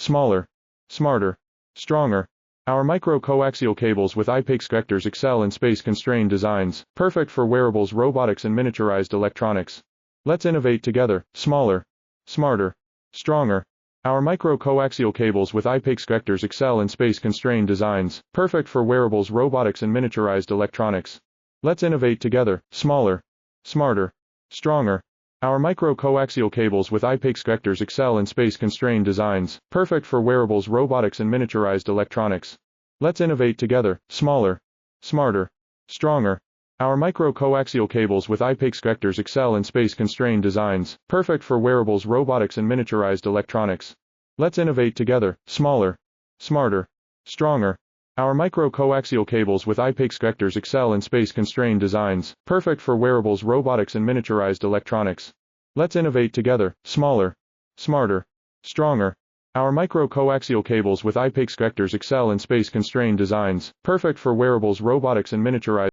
smaller, smarter, stronger. Our micro-coaxial cables with IPX connectors excel in space-constrained designs, perfect for wearables, robotics and miniaturized electronics. Let's innovate together, smaller, smarter, stronger. Our micro-coaxial cables with IPX connectors excel in space-constrained designs, perfect for wearables, robotics and miniaturized electronics. Let's innovate together, smaller, smarter, stronger. Our micro-coaxial cables with IPX connectors excel in space-constrained designs, perfect for wearables, robotics and miniaturized electronics. Let's innovate together, smaller, smarter, stronger. Our micro-coaxial cables with IPX connectors excel in space-constrained designs, perfect for wearables, robotics and miniaturized electronics. Let's innovate together, smaller, smarter, stronger. Our micro-coaxial cables with IPX connectors excel in space-constrained designs, perfect for wearables, robotics and miniaturized electronics. Let's innovate together, smaller, smarter, stronger. Our micro-coaxial cables with IPX connectors excel in space-constrained designs, perfect for wearables, robotics and miniaturized